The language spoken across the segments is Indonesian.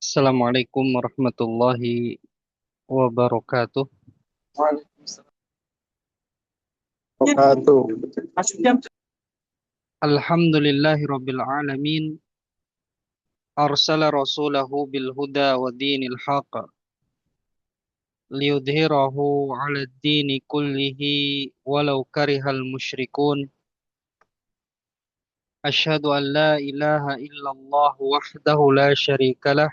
Assalamualaikum warahmatullahi wabarakatuh. Waalaikumsalam wabarakatuh. Alhamdulillahi rabbil alamin. Arsala rasulahu bil huda wa dinil haq liyudhhirahu 'ala ad-dini kullihi walau karihal musyrikun. Asyhadu an la ilaha illallah wahdahu la syarikalah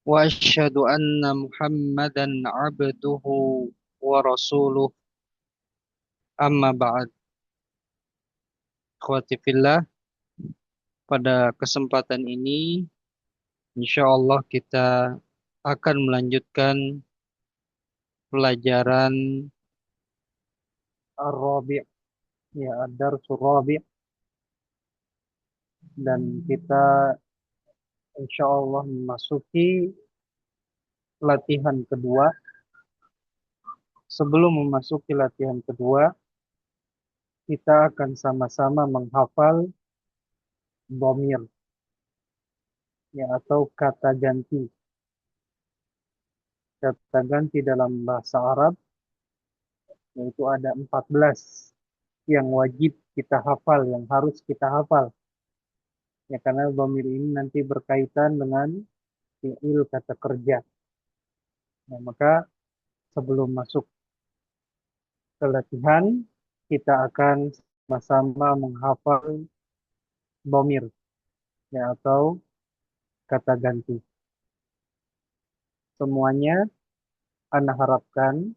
wa asyhadu anna Muhammadan 'abduhu wa rasuluh. Amma ba'd. Ikhwati fillah, pada kesempatan ini insya Allah kita akan melanjutkan pelajaran Ar-Rabi', ya Ad-Darsul Rabi', dan kita insya Allah memasuki latihan kedua. Sebelum memasuki latihan kedua, kita akan sama-sama menghafal dhamir, ya, atau kata ganti. Kata ganti dalam bahasa Arab yaitu ada 14 yang wajib kita hafal, yang harus kita hafal. Ya, karena dhamir ini nanti berkaitan dengan fi'il, kata kerja. Nah, maka sebelum masuk ke latihan, kita akan sama-sama menghafal dhamir, ya, atau kata ganti. Semuanya Anda harapkan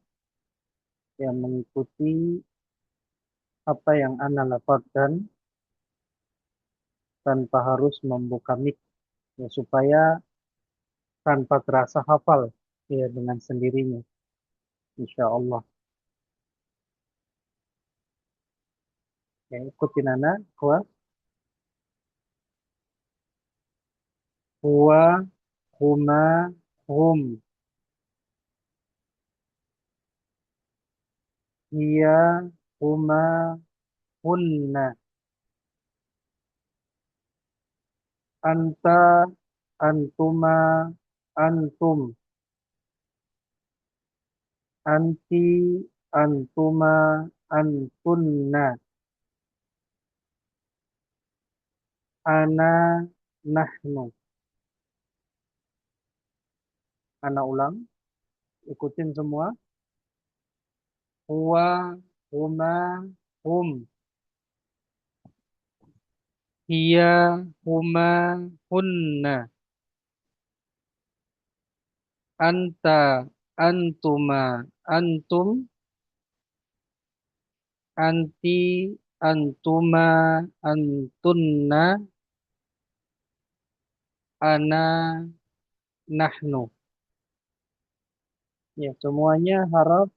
yang mengikuti apa yang Anda lafazkan tanpa harus membuka mic, ya, supaya tanpa terasa hafal, ya, dengan sendirinya, insya Allah. Ya, ikutin Anda. Huwa, huma, hum. Hiya, huma, hunna. Anta, antuma, antum. Anti, antuma, antunna. Ana, nahnu. Ana ulang, ikutin semua. Huwa, huma, hum. Hiya, huma, hunna. Anta, antuma, antum. Anti, antuma, antunna. Ana, nahnu. Ya, semuanya harap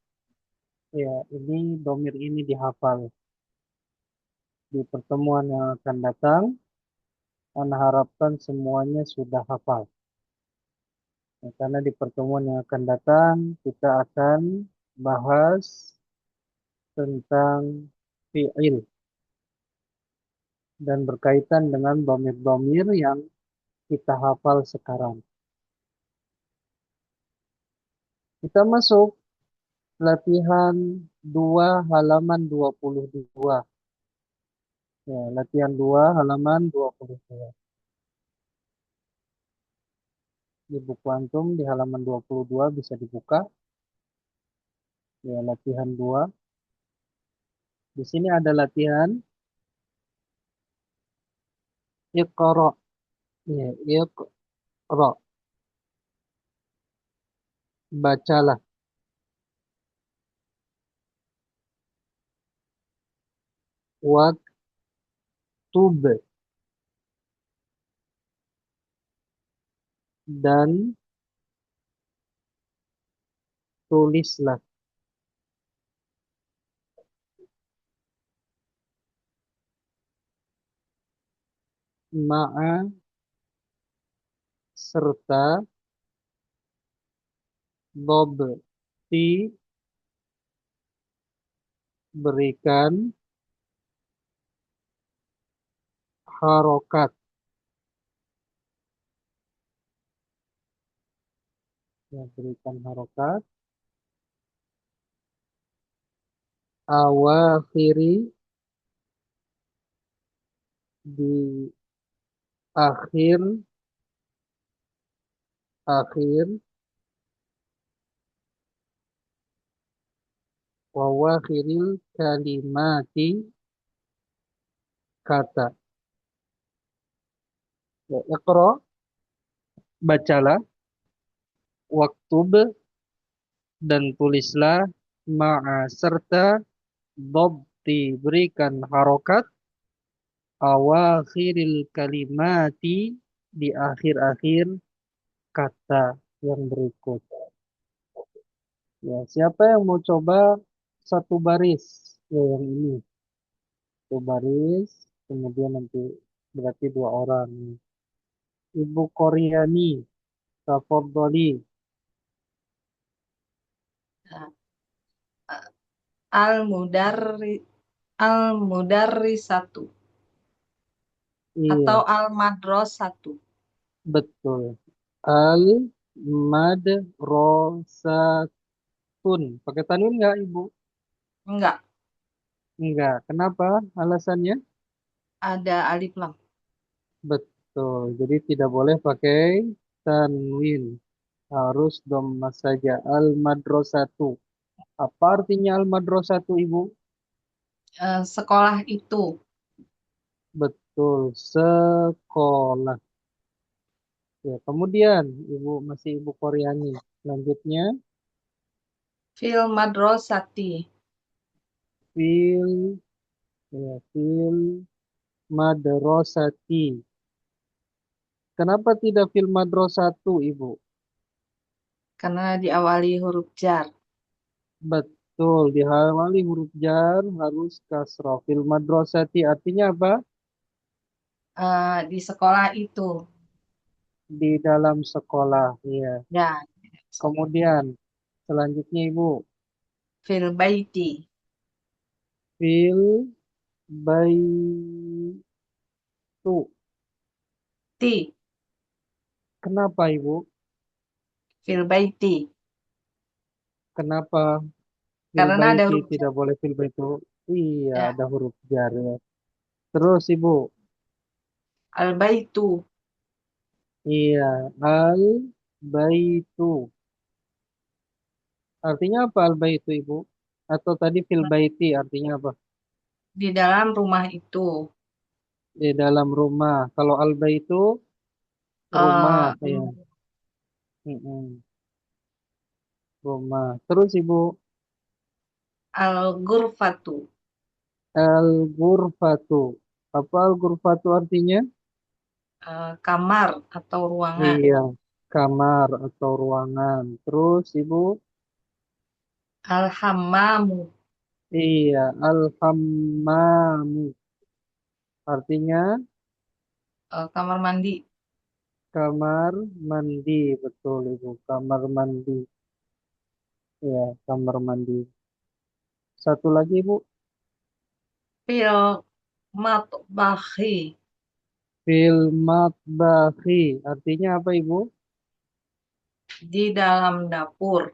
ya ini domir ini dihafal. Di pertemuan yang akan datang, Ana harapkan semuanya sudah hafal. Ya, karena di pertemuan yang akan datang, kita akan bahas tentang fi'il dan berkaitan dengan domir-domir yang kita hafal sekarang. Kita masuk latihan 2 halaman 22. Ya, latihan 2 halaman 22. Di buku antum di halaman 22 bisa dibuka. Ya, latihan 2. Di sini ada latihan Iqra. Ya, Iqra. Bacalah. Waktub. Dan tulislah. Ma'a serta dobti berikan harokat. Ya, berikan harokat. Awakhiri di akhir akhir wawakhiril kalimati kata. Ya, Iqra, bacalah. Waktub, dan tulislah. Ma'a serta dobti berikan harokat. Awakhiril kalimati di akhir-akhir kata yang berikut. Ya, siapa yang mau coba satu baris? Ya, yang ini. Satu baris, kemudian nanti berarti dua orang. Ibu Koryani, tafadhali. Al-Mudarri Al-Mudarrisatu atau Iya, Al-Madrasatu. betul. Al madrasatun. Pakai tanwin nggak, Ibu? Enggak, Enggak. Kenapa? Alasannya? ada alif lam. Betul. Jadi tidak boleh pakai tanwin. Harus dhamma saja. Al madrasatu. Apa artinya al madrasatu, Ibu? Sekolah itu. Betul. Sekolah. Ya, kemudian Ibu masih Ibu Koryani. Selanjutnya Fil madrasati. fil ya, fil madrasati. Kenapa tidak fil madrasatu, Ibu? Karena diawali huruf jar. Betul, diawali huruf jar harus kasroh. Fil madrasati artinya apa? Di sekolah itu. Di dalam sekolah. Ya. Ya, Kemudian selanjutnya Ibu. fil baiti. Fil baitu. Ti. Kenapa Ibu? Fil baiti. Kenapa fil Karena ada baiti huruf jar. tidak boleh fil baitu? Iya, Ya. ada huruf jar ya. Terus Ibu, Al baitu. iya, al baitu. Artinya apa al baitu Ibu? Atau tadi fil baiti artinya apa? Di dalam rumah itu. Di dalam rumah. Kalau al baitu rumah eh ya. Mm-mm, rumah. Terus Ibu, Al ghurfatu. al ghurfatu. Apa al ghurfatu artinya? Kamar atau ruangan. Iya, kamar atau ruangan. Terus Ibu, Al hammamu. iya, al hammamu. Artinya Kamar mandi. kamar mandi. Betul Ibu, kamar mandi. Iya, kamar mandi. Satu lagi Ibu, Fil matbahi. fil matbahi. Artinya apa Ibu? Di dalam dapur.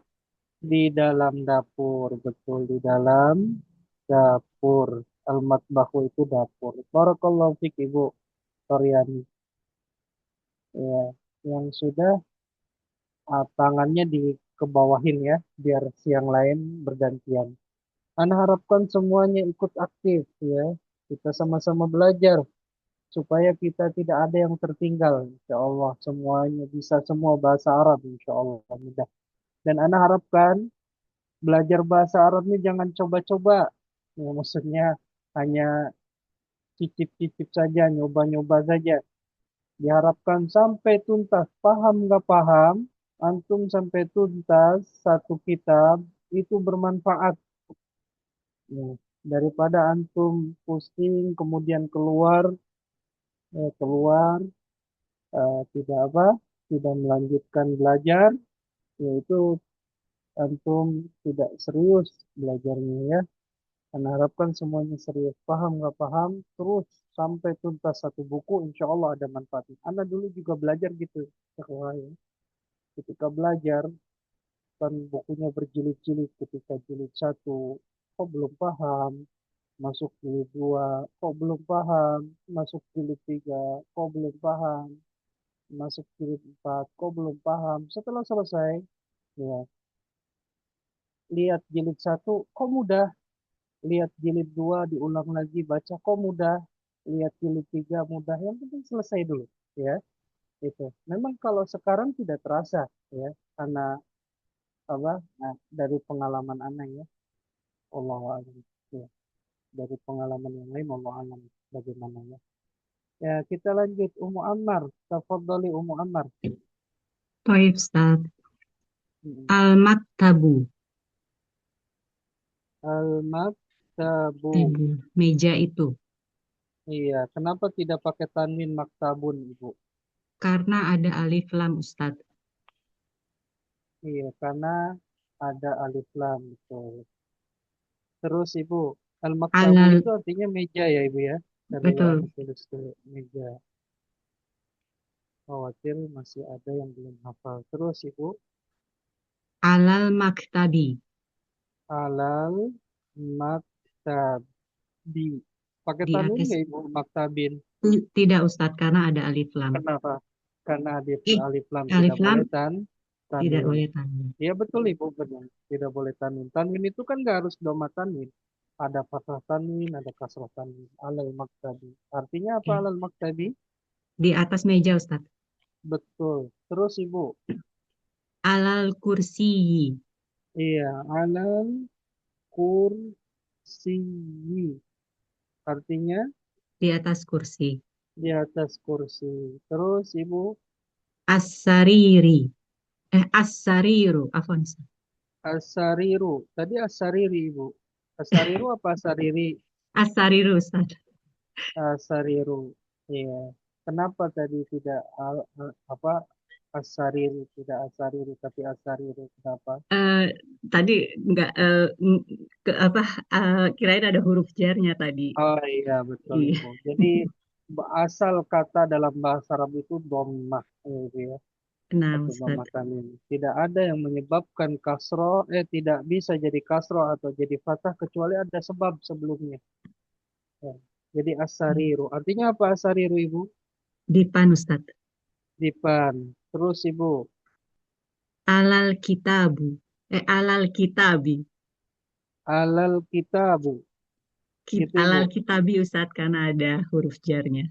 Di dalam dapur. Betul, di dalam dapur. Al matbahu itu dapur. Barakallahu fik Ibu Toryani. Ya, yang sudah tangannya dikebawahin ya, biar siang lain bergantian. Ana harapkan semuanya ikut aktif ya. Kita sama-sama belajar supaya kita tidak ada yang tertinggal. Insya Allah semuanya bisa semua bahasa Arab. Insya Allah mudah. Dan Ana harapkan belajar bahasa Arabnya jangan coba-coba. Ya, maksudnya hanya cicip-cicip saja, nyoba-nyoba saja. Diharapkan sampai tuntas, paham nggak paham, antum sampai tuntas satu kitab itu bermanfaat. Ya, daripada antum pusing kemudian keluar tidak apa, tidak melanjutkan belajar, yaitu antum tidak serius belajarnya ya. Anda harapkan semuanya serius, paham nggak paham, terus sampai tuntas satu buku, insya Allah ada manfaatnya. Anda dulu juga belajar gitu, ikhwah, ya. Ketika belajar kan bukunya berjilid-jilid, ketika jilid satu kok belum paham, masuk jilid dua kok belum paham, masuk jilid tiga kok belum paham, masuk jilid empat kok belum paham. Setelah selesai, ya lihat jilid satu kok mudah, lihat jilid dua diulang lagi baca kok mudah, lihat jilid tiga mudah. Yang penting selesai dulu, ya itu. Memang kalau sekarang tidak terasa, ya karena apa? Nah, dari pengalaman anak ya, Allah alam. Ya, dari pengalaman yang lain, Allah alam bagaimana ya. Ya, kita lanjut. Ummu Ammar. Tafadhali Ummu Ammar. Baik, Ustaz. Mm-mm. Al-maktabu, Al-maktabu. meja itu. Iya, kenapa tidak pakai tanwin maktabun, Ibu? Karena ada alif lam, Ustaz. Iya, karena ada alif lam, betul. Terus Ibu, al-maktabu Alal, itu artinya meja ya, Ibu ya? Tadi ya, aku betul. tulis tuh meja. Khawatir masih ada yang belum hafal. Terus Ibu, Alal maktabi. alal maktabi. Pakai Di tanwin atas, nggak Ibu, maktabin? tidak, Ustaz, karena ada alif lam. Kenapa? Karena alif, Eh, alif lam alif tidak lam boleh tidak tanwin. boleh tanwin. Iya betul Ibu, benar. Tidak boleh tanwin. Tanwin itu kan nggak harus doma tanwin. Ada fathah tanwin, ada kasrah tanwin. Alal maktabi. Artinya apa Ya. alal maktabi? Di atas meja, Ustaz. Betul. Terus Ibu. Alal kursi. Iya, alal kursiyi. Artinya Di atas kursi. di atas kursi. Terus Ibu, As-sariri. As-sariru. Afwan, Ustaz. asariru. Tadi asariri Ibu. Asariru apa asariri? As-sariru, Ustaz. Asariru. Iya. Kenapa tadi tidak apa asariru, tidak asariru tapi asariru? Kenapa? Eh, tadi nggak Kirain ada huruf jarnya tadi. Oh iya, betul Iya, Ibu. Jadi asal kata dalam bahasa Arab itu dhammah gitu ya. nah Atau Ustaz. dhammah tanwin. Tidak ada yang menyebabkan kasro, tidak bisa jadi kasro atau jadi fathah kecuali ada sebab sebelumnya. Ya. Jadi asariru. Artinya apa asariru Ibu? Dipan Ustaz. Dipan. Terus Ibu. Alal kitabu. Alal kitabi. Alal kitabu. Gitu Ibu. Alal kitabi Ustaz karena ada huruf jarnya.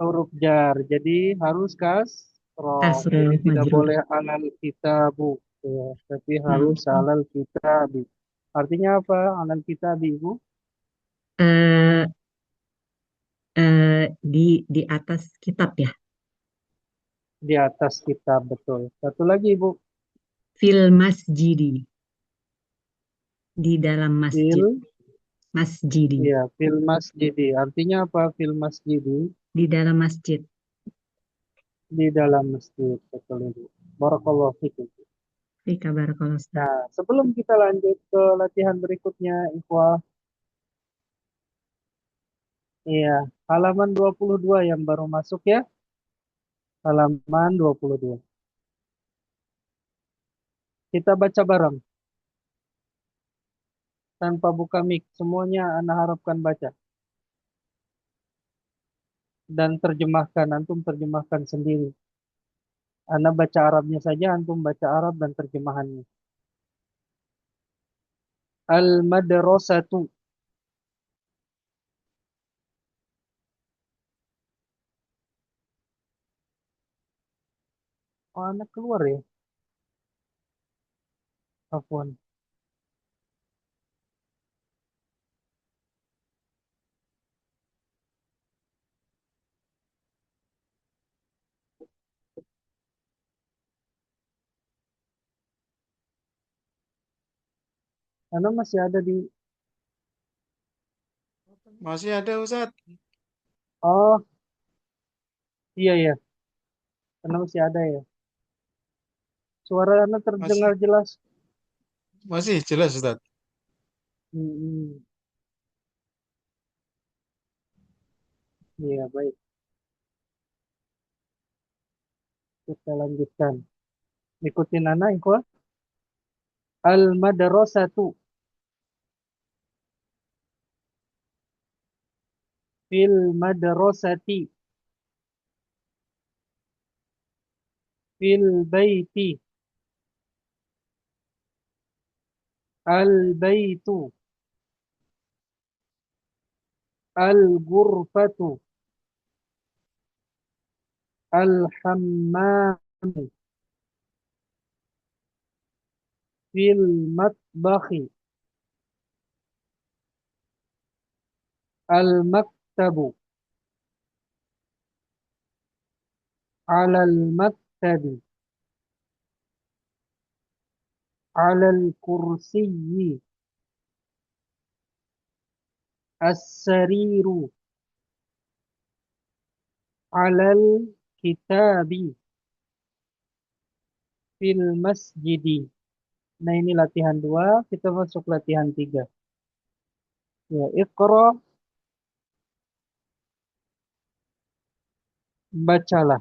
Huruf jar. Jadi harus kasroh. Kasro Jadi tidak majrur. boleh alal kitabu. Ya. Tapi Nah, harus alal kitabi. Artinya apa alal kitabi Ibu? eh, di atas kitab ya. Di atas kitab betul. Satu lagi Ibu. Fil masjidi. Di dalam masjid. Fil. Masjidi. Ya, fil masjidi. Artinya apa fil masjidi? Di dalam masjid. Di dalam masjid. Betul Ibu. Barakallahu fikum. Di kabar kalau Ustaz. Nah, sebelum kita lanjut ke latihan berikutnya, Ikhwah, iya, halaman 22 yang baru masuk ya, halaman 22. Kita baca bareng, tanpa buka mic, semuanya Anda harapkan baca. Dan terjemahkan, antum terjemahkan sendiri. Anda baca Arabnya saja, antum baca Arab dan terjemahannya. Al-madrasatu. Oh, anak keluar ya? Afwan. Anda masih ada di... Masih ada Ustadz. Oh, iya ya. Anda masih ada ya. Suara Anda terdengar Masih jelas. masih jelas Ustadz. Hmm, iya, baik. Kita lanjutkan. Ikutin Ana, Ikhwah. Al-madrasatu fil madrasati fil baiti al-baitu al-ghurfatu al-hammamu fil matbakhi al-maktabu ala al-maktabi ala al-kursiyyi as-sariru ala al-kitabi fil masjidi. Nah, ini latihan 2, kita masuk latihan 3. Ya, Iqra, bacalah.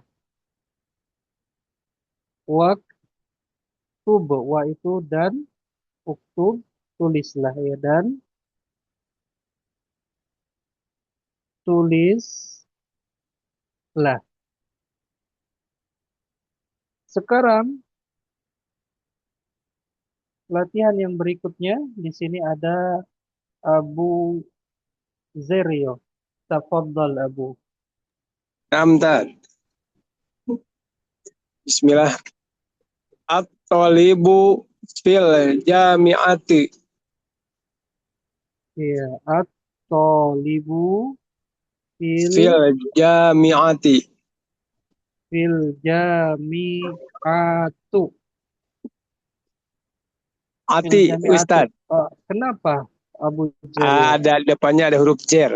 Waktub, wa itu dan, uktub, tulislah ya, dan tulislah. Sekarang latihan yang berikutnya, di sini ada Abu Zerio. Tafadhal Abu. Namdad. Bismillah. At-talibu fil jami'ati. Ya, at-talibu fil Fil jami'ati. fil jami'atu. Fil Ati, jami'atu. Ustad. Kenapa Abu Zerio? Ada depannya ada huruf jer.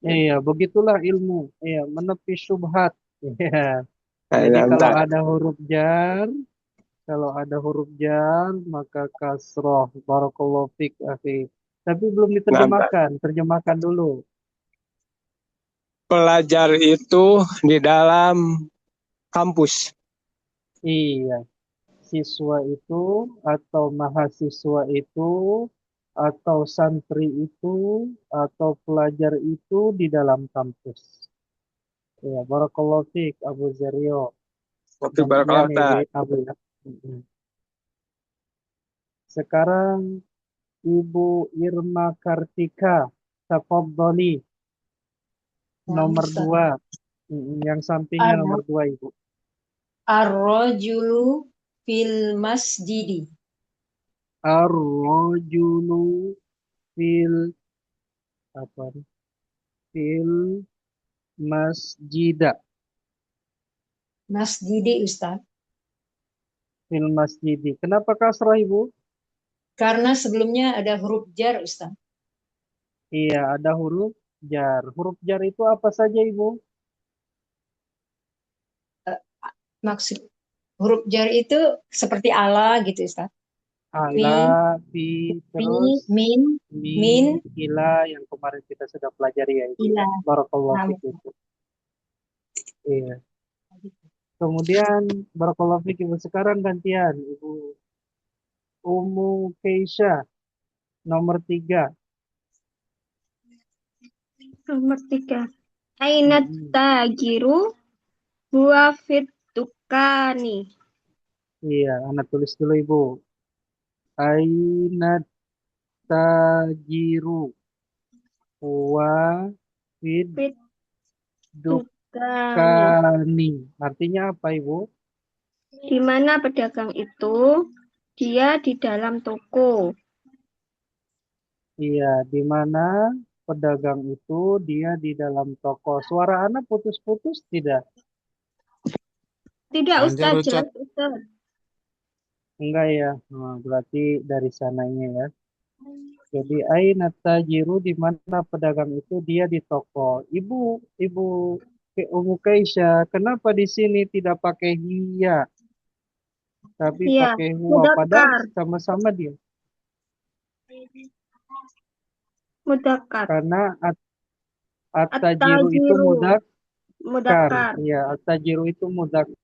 Iya, begitulah ilmu. Iya, menepi syubhat. Iya. Jadi kalau Namdad. ada huruf jar, Kalau ada huruf jar, maka kasroh. Barakallahu fik, akhi. Tapi belum Nah, diterjemahkan. Terjemahkan dulu. pelajar itu di dalam kampus. Iya. Siswa itu atau mahasiswa itu atau santri itu atau pelajar itu di dalam kampus. Ya, barakallahu fiik Abu Zaryo. Waktu Gantian barakallah Ibu Ustaz. Abu ya. Mm-mm. Sekarang Ibu Irma Kartika, tafadhali Nah, nomor Ustaz. 2. Yang sampingnya nomor 2 Ibu. Ar-rajulu fil masjidi. Ar-rajulu fil apa? nih? Fil masjida. Masjidi, Ustaz. Fil masjidi. Kenapa kasrah Ibu? Karena sebelumnya ada huruf jar, Ustaz. Iya, ada huruf jar. Huruf jar itu apa saja Ibu? Maksud huruf jar itu seperti ala gitu, Ustaz. Ala, Fi, fi, fi, terus min, min, ila yang kemarin kita sudah pelajari ya Ibu ya. ila. Barakallahu Nah, fiik itu. Iya. Kemudian barakallahu fiik Ibu, sekarang gantian Ibu Umu Keisha nomor 3. Nomor 3. Aina Mm-mm. tajiru huwa fit dukani. Iya, anak tulis dulu Ibu. Aina tajiru wa fid Fit dukani. dukani. Artinya apa Ibu? Di mana pedagang itu? Dia di dalam toko. Iya, di mana pedagang itu dia di dalam toko. Suara anak putus-putus tidak? Tidak, Lancar Ustaz, Ustaz. jelas Ustaz. Enggak ya. Nah, berarti dari sananya ya. Jadi aina tajiru di mana pedagang itu dia di toko. Ibu Umu Kaisya, kenapa di sini tidak pakai hiya tapi Iya, pakai huwa padahal mudakar. sama-sama dia. Mudakar. Karena at-tajiru itu At-tajiru. mudzakkar. Mudakar. Iya, at-tajiru itu mudzakkar.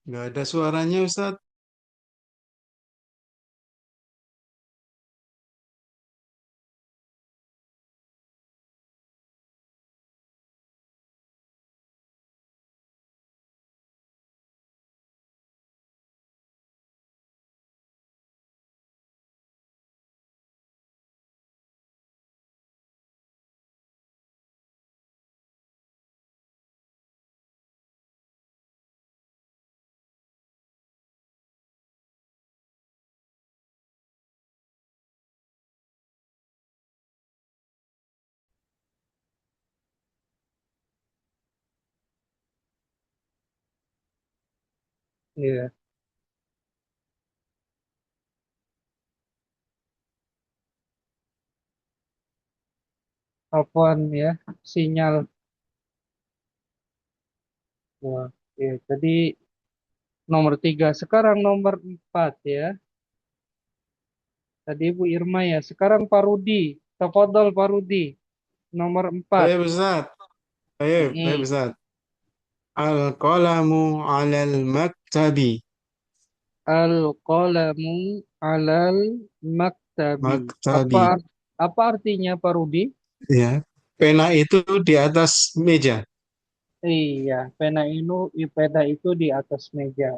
Nggak ada suaranya Ustaz. Iya. Apaan ya? Sinyal. Wah, iya. Jadi nomor 3. Sekarang nomor 4 ya. Tadi Ibu Irma ya. Sekarang Pak Rudi. Tafadhol Pak Rudi. Nomor 4. Baik Ustaz. Baik Mm-mm. Ustaz. Al-qalamu alal maktabi. Al-qalamu alal maktabi. Maktabi. Apa artinya Pak Rudi? Ya. Pena itu di atas meja. Iya, pena itu di atas meja.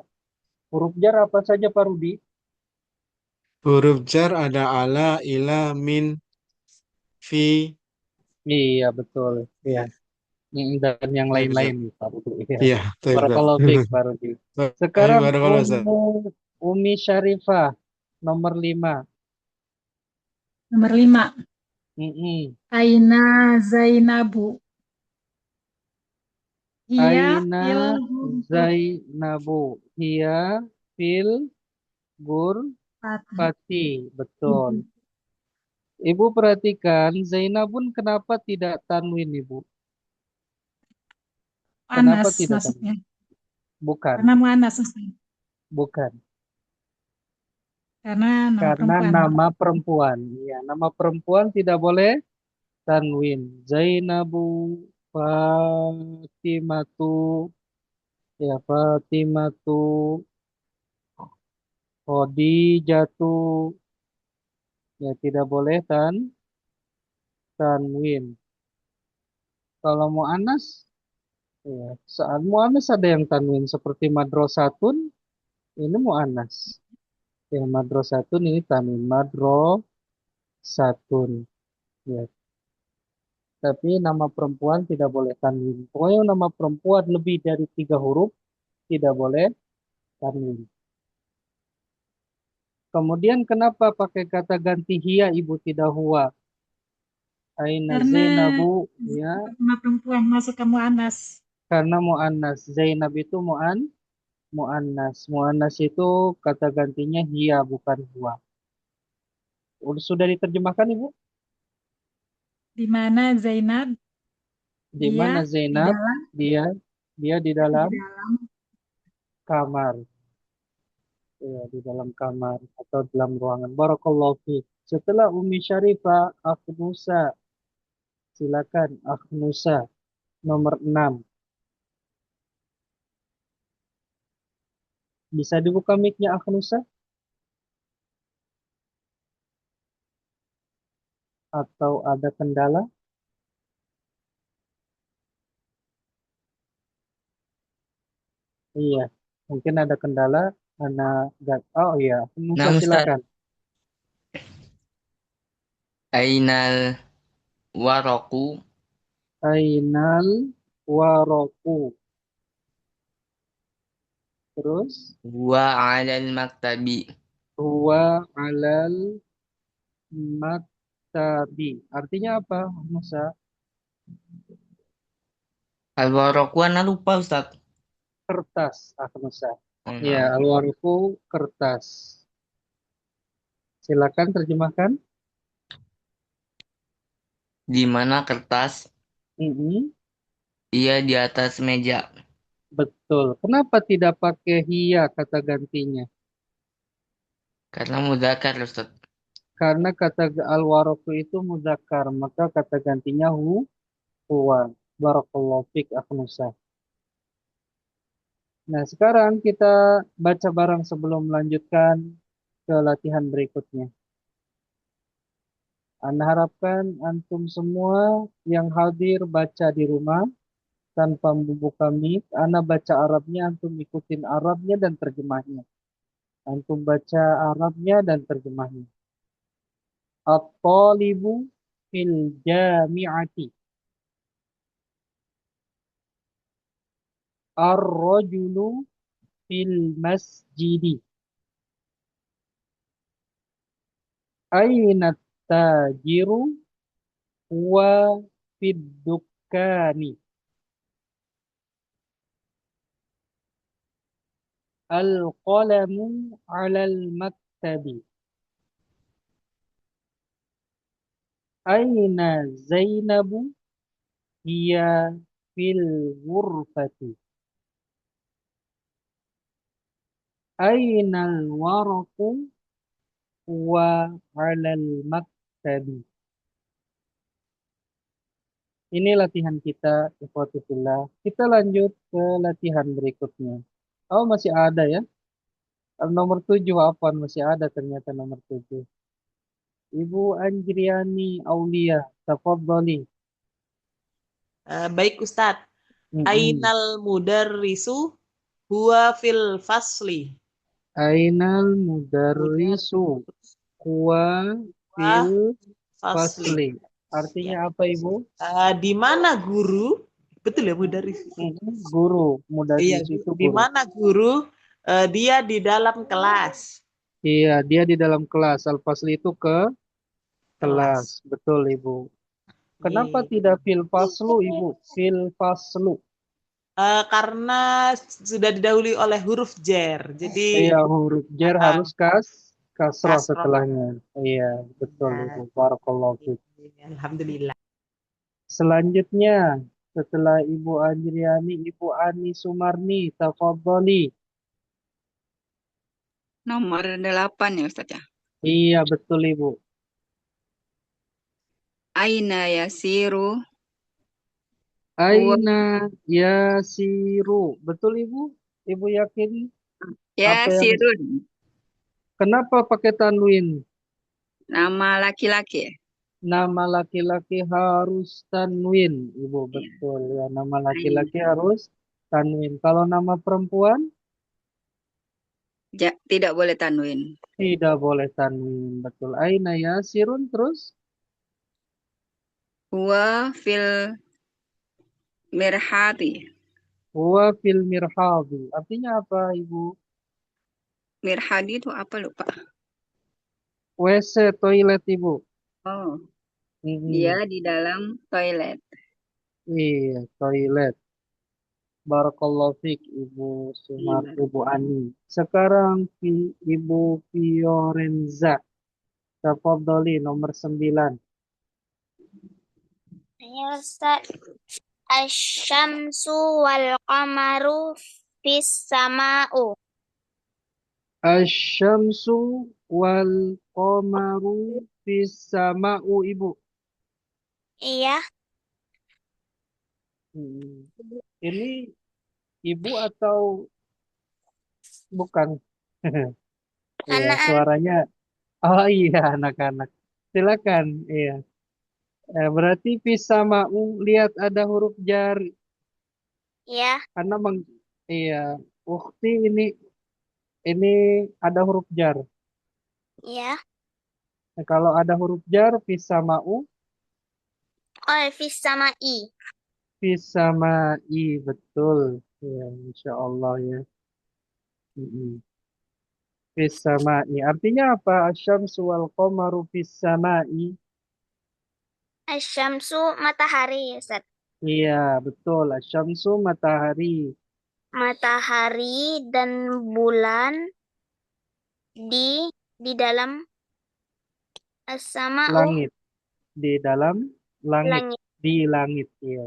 Huruf jar apa saja Pak Rudi? Huruf jar ada ala, ila, min, fi. Iya, betul. Iya. Dan yang Baik lain-lain Ustaz. Pak Rudi. Iya. Iya, baik Ustaz. Barakallahu fiik Pak Rudi. Baik, Sekarang barakallah Ustaz. Umi Syarifah, nomor 5. Nomor 5. Mm-mm. Aina Zainabu. Hiya Aina fil ghurfati. Zainabu. Hiya fil ghurfati. Betul. Ibu perhatikan, Zainabun kenapa tidak tanwin, Ibu? Kenapa Mu'annas tidak maksudnya. tanwin? Bukan, Karena mu'annas Ustaz. bukan. Karena nama Karena perempuan. nama perempuan. Ya, nama perempuan tidak boleh tanwin. Zainabu, Fatimatu, ya Fatimatu, Khadijatu, ya tidak boleh tanwin. Kalau mu'annas, ya, saat mu'annas ada yang tanwin seperti madrasatun, ini mu'annas. Ya, madrasatun ini tanwin madrasatun. Ya, tapi nama perempuan tidak boleh tanwin. Pokoknya nama perempuan lebih dari 3 huruf tidak boleh tanwin. Kemudian kenapa pakai kata ganti hiya ibu tidak huwa? Aina Karena Zainabu, ya, nama perempuan masuk ke mu'annas. karena mu'annas. Zainab itu mu'annas. Mu'annas itu kata gantinya hiya bukan huwa. Sudah diterjemahkan ibu? Di mana Zainab Di dia mana di Zainab? dalam Dia di di dalam dalam kamar. Ya, di dalam kamar atau dalam ruangan. Barakallahu fiik. Setelah Umi Syarifah, Akhnusa. Silakan Akhnusa nomor 6. Bisa dibuka mic-nya Akhnusa? Atau ada kendala? Iya, mungkin ada kendala. Oh iya, Akhnusa Nah, Ustaz, silakan. ainal waraku Ainal waroku. Terus, wa alal maktabi. huwa alal maktabi. Artinya apa, Musa? Al waraku ana lupa, Ustaz. Kertas, Musa. Oh, Ya, nah. al-warqu kertas. Silakan terjemahkan. Di mana kertas Mm-mm, ia di atas meja. betul. Kenapa tidak pakai hiya kata gantinya? Karena mudzakkar, Ustaz. Karena kata al-warqu itu muzakkar, maka kata gantinya huwa. Barakallahu fiik, Musa. Nah, sekarang kita baca bareng sebelum melanjutkan ke latihan berikutnya. Anda harapkan antum semua yang hadir baca di rumah tanpa membuka mic. Anda baca Arabnya, antum ikutin Arabnya dan terjemahnya. Antum baca Arabnya dan terjemahnya. At-talibu fil jami'ati. Ar-rajulu fil masjidi. Aina tajiru wa fid dukkani. Al-qalamu 'alal maktabi. Aina Zainabu hiya fil ghurfati. Aina al-waraqu wa 'alal maktabi. Ini latihan kita, ikhwati fillah. Kita lanjut ke latihan berikutnya. Oh, masih ada ya? Nomor 7, apa masih ada ternyata nomor 7. Ibu Anjriani Aulia, tafadhali. Baik Ustadz. Mm-mm. Ainal mudarrisu huwa fil fasli. Ainal mudarrisu huwa fil fasli. Artinya apa Ibu? Di mana guru? Betul ya mudarris? Guru, mudarris Iya, itu di guru. mana guru Dia di dalam kelas. Iya, dia di dalam kelas. Al-fasli itu ke kelas. Kelas. Betul, Ibu. Kenapa Iya. tidak fil faslu, Ibu? Fil faslu. Karena sudah didahului oleh huruf jer. Jadi Iya, huruf jar harus kasroh kasroh. setelahnya. Iya, betul, Ya. Ibu. Barakallahu fiik. Alhamdulillah. Selanjutnya, setelah Ibu Anjriani, Ibu Ani Sumarni, tafadhali. Nomor 8 ya Ustaz ya. Iya, betul, Ibu. Aina yasiru huwa Aina yasiru. Betul, Ibu? Ibu yakin apa yang yasirun. kenapa pakai tanwin? Nama laki-laki ya. Nama laki-laki harus tanwin, Ibu. Betul ya, nama laki-laki harus tanwin. Kalau nama perempuan Tidak boleh tanwin. tidak boleh tanwin. Betul. Aina yasirun terus Huwa fil mirhati. huwa fil mirhadi. Artinya apa, Ibu? Mirhadi itu apa lupa? WC, toilet, Ibu. Oh, Mm-mm. dia di dalam toilet. Iya, toilet. Barakallahu fiik, Ibu Sumar, Iya. Ibu Ani. Sekarang Ibu Fiorenza. Tafadhali nomor 9. Ya Ustaz. Asyamsu wal qamaru fis sama'u. Asyamsu wal qamaru fis sama'u, Ibu. Iya. Ini Ibu atau bukan? Iya, Anak-anak. suaranya. Oh iya, anak-anak. Silakan. Iya. Berarti fis sama'u, lihat ada huruf jar. Iya. Karena iya, ukti ini ada huruf jar. Iya. Nah, kalau ada huruf jar fis sama'u, Oh, fis sama'i. fis sama'i, betul. Ya, insya Allah ya. Fis sama'i. Artinya apa? Asyamsu wal qamaru fis sama'i. Asyamsu matahari, Ustaz. Iya, betul. Asyamsu matahari. Matahari dan bulan di dalam as-sama'u, Langit. Di dalam langit. langit. Di langit. Iya.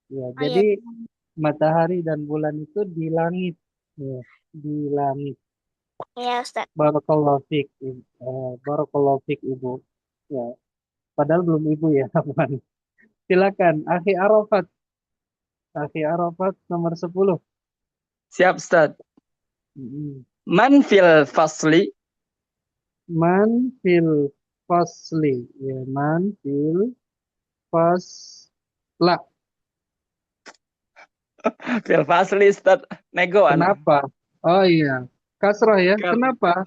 Ya, Oh, jadi iya. matahari dan bulan itu di langit. Ya, di langit. Iya, Ustaz. Barakallahu fiik. Barakallahu fiik, Ibu. Ya, padahal belum Ibu ya, Afwan. Silakan, Akhi Arafat. Akhi Arafat nomor 10. Siap, Ustaz. Mm-mm. Man fil fasli. Man fil fasli. Ya, man fil fasla. Fil fasli, Ustaz. Nego, Kenapa? Oh iya, kasrah ya. Kenapa?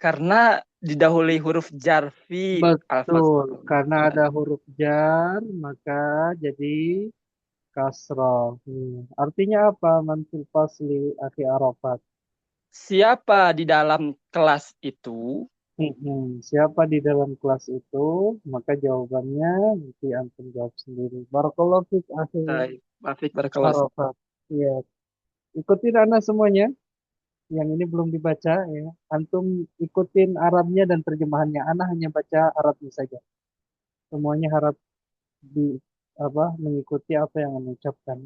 Karena didahului huruf jar fi Betul, karena ada huruf jar, maka jadi kasrah. Artinya apa? Man fil fasli, Akhi Arafat. Siapa di dalam kelas itu? Siapa di dalam kelas itu? Maka jawabannya nanti antum jawab sendiri. Barakallahu fiik, Akhi Baik, barakallahu. Arafat. Iya. Ikutin anak semuanya. Yang ini belum dibaca ya. Antum ikutin Arabnya dan terjemahannya. Ana hanya baca Arabnya saja. Semuanya harap mengikuti apa yang Ana ucapkan.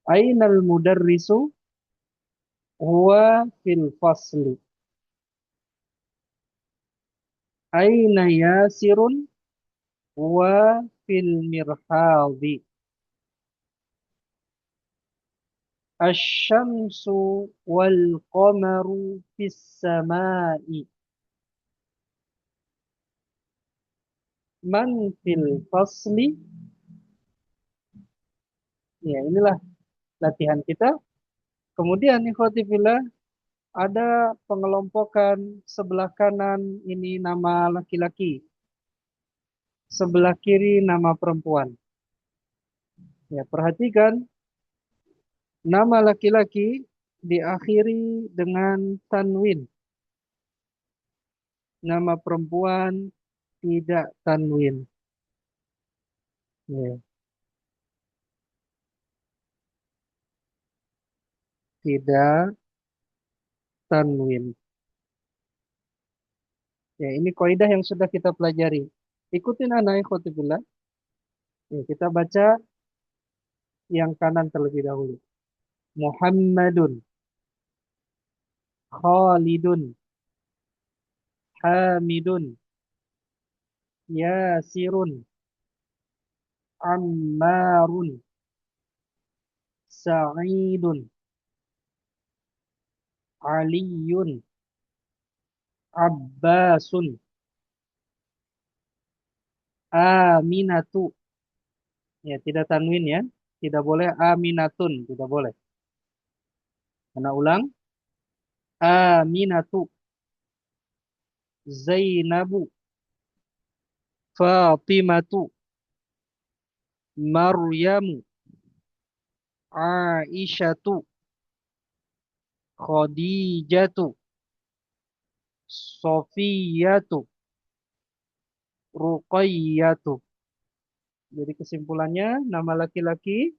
Ainal mudarrisu huwa fil fasli. Aina yasirun huwa fil mirhadi. Asyamsu wal qamaru fis sama'i. Man fil fasli. Ya, inilah latihan kita. Kemudian ikhwati fillah, ada pengelompokan sebelah kanan ini nama laki-laki. Sebelah kiri nama perempuan. Ya, perhatikan. Nama laki-laki diakhiri dengan tanwin. Nama perempuan tidak tanwin. Ya, tidak tanwin. Ya, ini kaidah yang sudah kita pelajari. Ikutin anak ikhwati fillah. Ya, kita baca yang kanan terlebih dahulu. Muhammadun, Khalidun, Hamidun, Yasirun, Ammarun, Sa'idun, Aliyun, Abbasun, Aminatu. Ya, tidak tanwin ya. Tidak boleh Aminatun, tidak boleh. Karena ulang. Aminatu, Zainabu, Fatimatu, Maryamu, Aisyatu, Khadijatu, Sofiyatu, Ruqayyatu. Jadi kesimpulannya nama laki-laki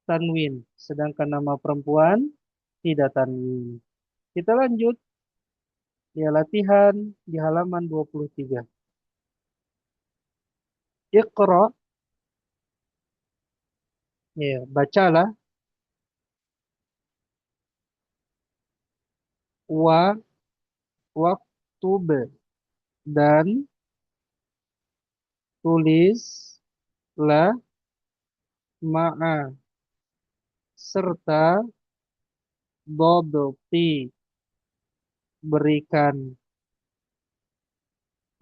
tanwin, sedangkan nama perempuan tidak tanwin. Kita lanjut. Ya, latihan di halaman 23. Iqra. Ya, bacalah. Waktub. Dan tulislah ma'a. Serta dobti. Berikan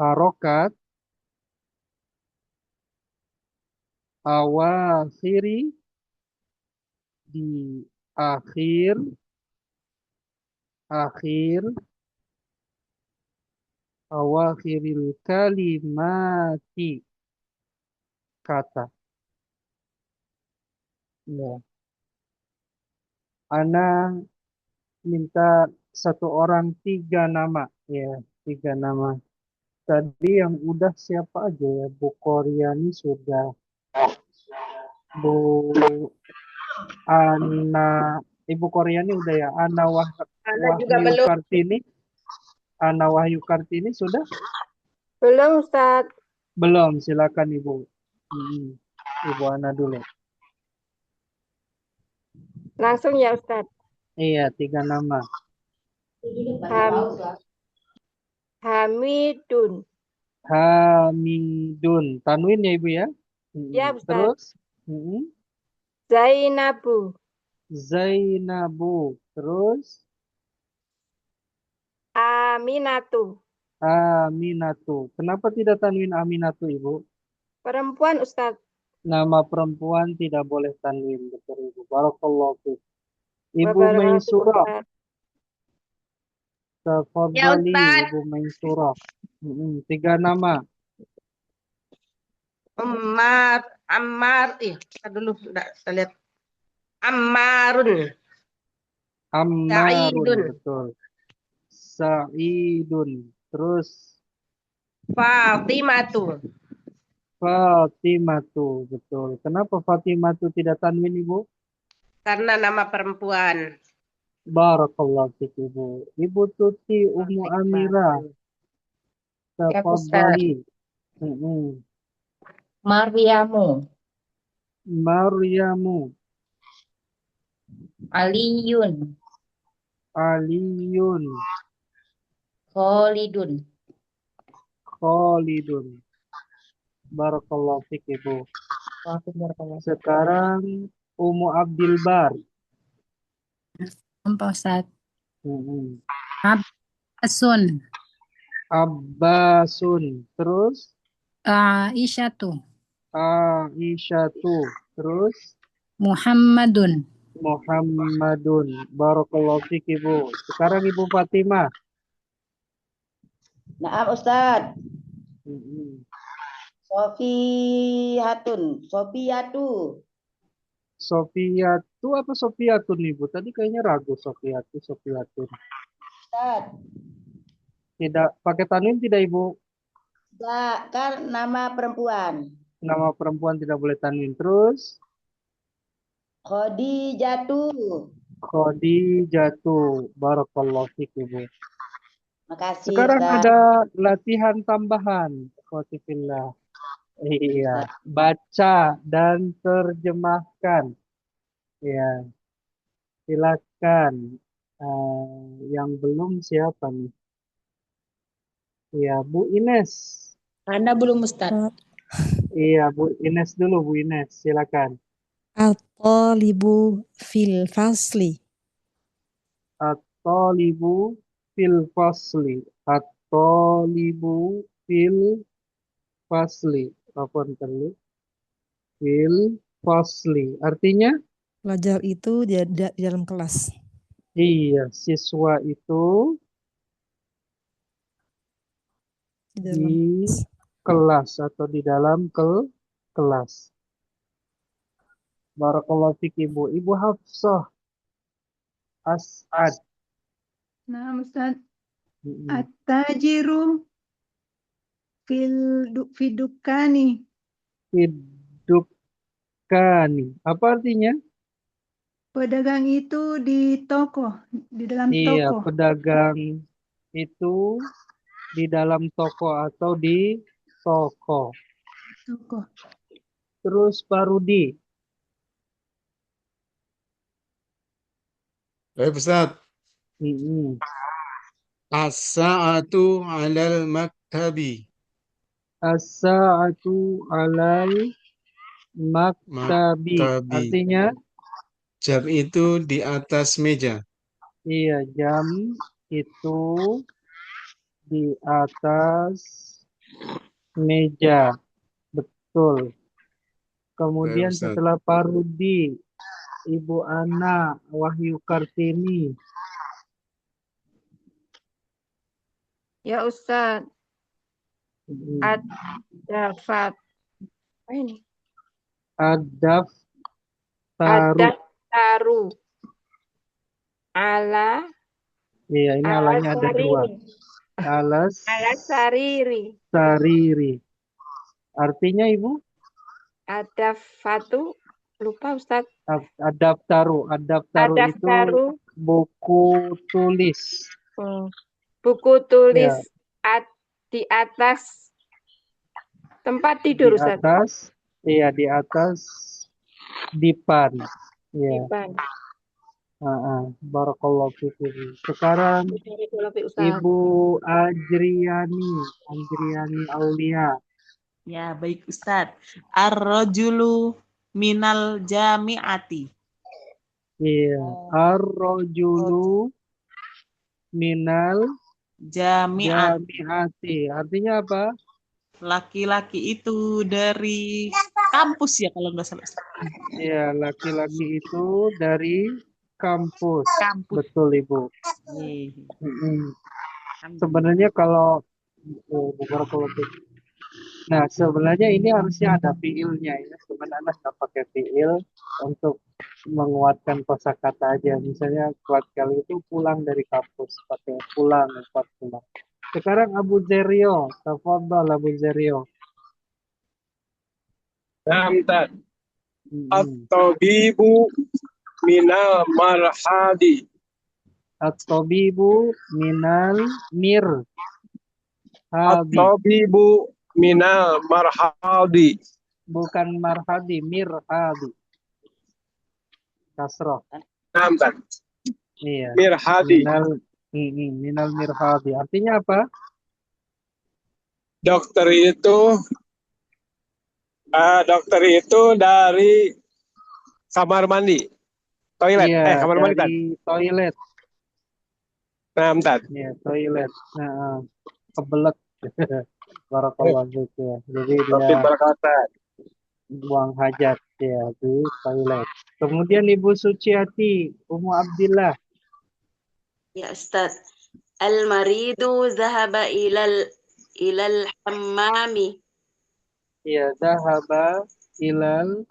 harokat awakhiri di akhir awakhiril kalimati kata. Ya. Ana minta satu orang 3 nama. Ya, 3 nama. Tadi yang udah siapa aja ya? Bu Koryani sudah. Bu Ana, Ibu Koryani udah ya. Ana juga Wahyu belum. Kartini. Ana Wahyu Kartini sudah? Belum, Ustaz. Belum, silakan Ibu. Ibu Ana dulu. Langsung ya, Ustaz. Iya, 3 nama. Hamidun. Hamidun. Tanwin ya Ibu ya? Ya, Ustaz. Terus? Zainabu. Zainabu. Terus? Aminatu. Aminatu. Kenapa tidak tanwin Aminatu Ibu? Perempuan, Ustaz. Nama perempuan tidak boleh tanwin. Betul Ibu. Barakallahu fiik. Ibu Barakallahu fiik, Maisurah. Ustaz. Tafadhali Ustaz. Ibu Maisurah. 3 nama. Ammar, dulu sudah saya lihat. Ammarun. Ammarun, Sa'idun. betul. Sa'idun. Terus Fatimatu. Fatimatu, betul. Kenapa Fatimatu tidak tanwin Ibu? Karena nama perempuan. Barakallahu fiik Ibu. Ibu Tuti Ummu Amira. Ya, Tafadhali. Maryamu. Maryamu. Aliyun. Aliyun. Khalidun. Khalidun. Barakallahu fiik Ibu. Sekarang Ummu Abdil Bar. Pak Ustadz. Abbasun. Abbasun. Terus? Aisyatu. Aisyatu. Terus? Muhammadun. Muhammadun. Barakallahu fiik Ibu. Sekarang Ibu Fatimah. Naam Ustaz. Sofiyatun. Sofiyatu. Sofiatu apa Sofiatun Ibu? Tadi kayaknya ragu Sofiatu, Sofiatun. Ustaz, Tidak pakai tanwin tidak Ibu? enggak, kan nama perempuan. Nama perempuan tidak boleh tanwin. Terus Khadijatuh. Khadijatu. Barakallahu fiik Ibu. Makasih Sekarang Ustaz. ada latihan tambahan. Khotifillah. Iya, baca dan terjemahkan. Ya, silakan. Yang belum siapa nih? Ya, Bu Ines. Anda belum Ustaz. Iya, Bu Ines dulu, Bu Ines. Silakan. At-talibu fil fasli. At-talibu fil fasli. At-talibu fil fasli. Apa terlalu? Fil fasli. Artinya? Pelajar itu di dalam kelas. Iya, siswa itu di kelas atau di dalam kelas. Barakallahu fiik Ibu. Ibu Hafsah As'ad. Nah, Ustaz, at-tajiru fidukani. Fidukani. Apa artinya? Pedagang itu di toko, di dalam Iya, toko. pedagang itu di dalam toko atau di toko. Toko. Terus Parudi. Baik Ustaz. As-sa'atu 'alal maktabi. As-sa'atu 'alal maktabi. Maktabi. Artinya? Jam itu di atas meja. Iya, jam itu di atas meja. Betul. Kemudian Baik, Ustaz. setelah Parudi, Ibu Ana Wahyu Kartini. Ya Ustaz. Ad-dafat. Apa ini? Ad-daftaru. Ad-daftaru. Ala. Iya, ini alanya ada dua. Ala sariri. Sariri. Artinya Ibu? Ad-dafatu. Lupa Ustaz. Ad-daftaru. Ad-daftaru itu buku tulis. Buku tulis Ya. di atas tempat tidur Di Ustaz. atas, iya di atas dipan. Iya. Dipan. Barakallahu fikum. Sekarang Ibu Ajriani Aulia. Ya, baik Ustaz. Ar-rajulu minal jami'ati. Iya, ar-rajulu minal jami'ati. Artinya apa? Laki-laki itu dari kampus ya kalau nggak salah. Iya, laki-laki itu dari kampus. Betul Ibu. Sebenarnya kalau nah sebenarnya ini harusnya ada fiilnya ya. Sebenarnya nggak pakai fiil untuk menguatkan kosakata aja. Misalnya kuat kali itu pulang dari kampus pakai pulang. Sekarang Abu Zerio, tafadhal Abu Zerio. Namtad. At-tabibu minal marhadi. At-tabibu minal mir. At-tabibu minal marhadi. Bukan marhadi, mirhadi. Kasroh. Namtad. Iya. Mirhadi. Minal mirhadi. Artinya apa? Dokter itu dari kamar mandi. Toilet. Iya, Kamar mandi kan? dari toilet. Namtad. Iya, toilet. Nah, kebelet. Barakallahu fiik ya. Jadi dia buang hajat ya di toilet. Kemudian Ibu Suciati, Ummu Abdillah. Ya Ustaz, al-maridu zahaba ilal hammami. Ya, zahaba ilal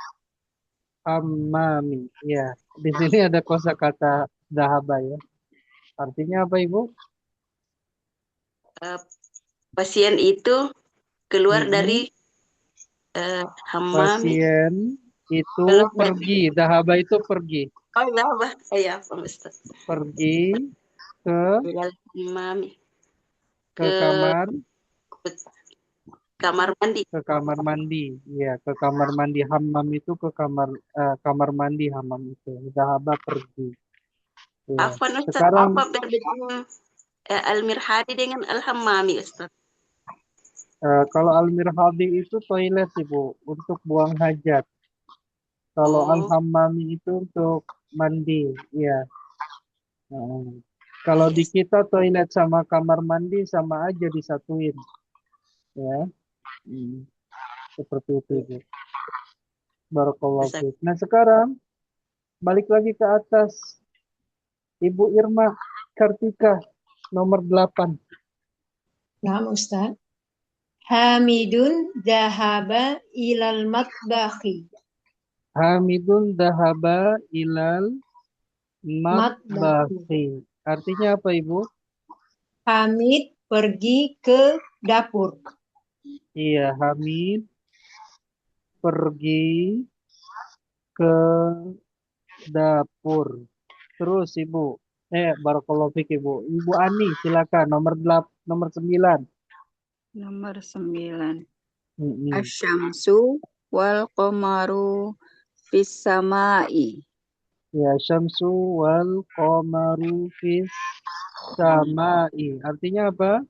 hammami. Ya, di sini ada kosakata dahaba ya. Artinya apa Ibu? Pasien itu keluar Mm-mm. dari hammami. Pasien itu Keluar dari pergi. Dahaba itu pergi. oh ya apa? Ya apa Ustaz? Pergi ke Ilal hammami ke ke kamar mandi. ke kamar mandi. Ya, ke kamar mandi. Hammam itu ke kamar mandi hammam itu. Dahaba pergi. Ya. Afwan Ustaz, Sekarang apa perbedaan al-mirhadi dengan al-hammami Ustaz? kalau al-mirhadi itu toilet Ibu untuk buang hajat. Kalau Oh, al-hammami itu untuk mandi. Ya. Kalau di kita toilet sama kamar mandi sama aja disatuin. Ya. Seperti itu Ibu. Barakallahu Ustaz. fiik. Nah, sekarang balik lagi ke atas. Ibu Irma Kartika nomor 8. Nah, Ustaz. Hamidun dahaba ilal matbahi. Hamidun dahaba ilal Matbahi. matbahi. Artinya apa Ibu? Hamid pergi ke dapur. Iya, Hamid pergi ke dapur. Terus Ibu. Barakallahu fiik Ibu. Ibu Ani silakan nomor 9. Nomor 9. Mm-mm. Asyamsu wal qamaru fis samai. Ya, syamsu wal qamaru fis samai. Artinya apa?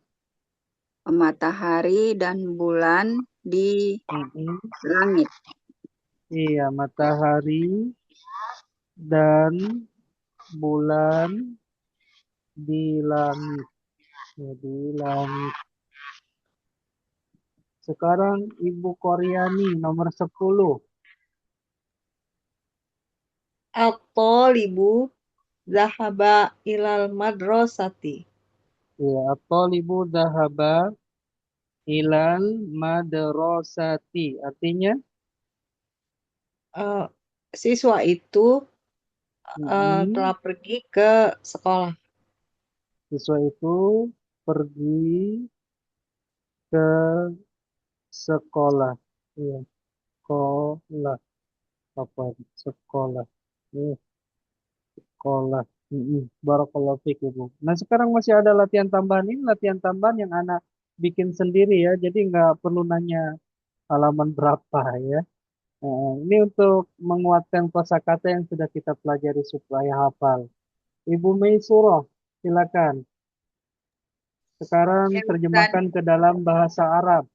Matahari dan bulan di Mm-mm. langit. Iya, matahari dan bulan di langit. Ya, di langit. Sekarang Ibu Koryani nomor 10. At-talibu zahaba ilal madrasati. Ya, at-talibu dhahaba ilal madrasati. Artinya? Siswa itu Mm-mm. telah pergi ke sekolah. Siswa itu pergi ke sekolah. Ya, sekolah. Apa? Sekolah. Ya, sekolah. Barakallahu fiik Ibu. Nah, sekarang masih ada latihan tambahan ini, latihan tambahan yang anak bikin sendiri ya. Jadi nggak perlu nanya halaman berapa ya. Ini untuk menguatkan kosakata yang sudah kita pelajari supaya hafal. Ibu Maisurah, silakan. Sekarang Ya, Ustaz. terjemahkan ke dalam bahasa Arab.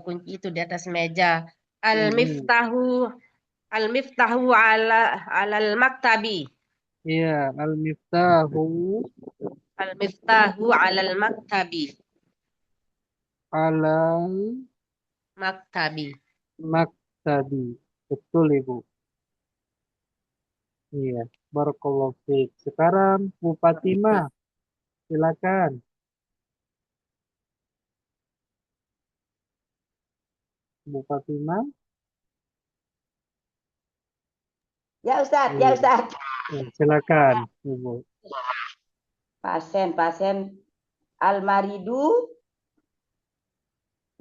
Kunci itu di atas meja. Mm-mm. Al-miftahu alal maktabi. Iya, al-miftahu Al-miftahu alal maktabi. alal Maktabi. maktabi. Betul, Ibu. Iya, barakallahu fiik. Sekarang Bu Fatimah, silakan. Bu Fatimah. Ya Ustaz, Iya. ya Ustaz. Silakan, Ibu. Pasien al-maridu.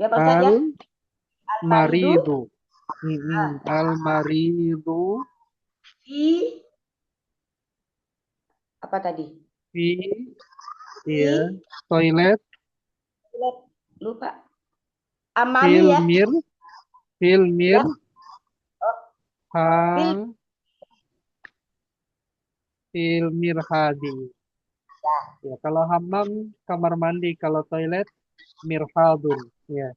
Ya Pak Ustaz ya. Al-maridu. Al-maridu Di apa tadi? fi iya, toilet Lupa. Amami ya. Filmir Fil- filmir hadi. Ya, kalau hammam kamar mandi, kalau toilet mirhadun. Ya,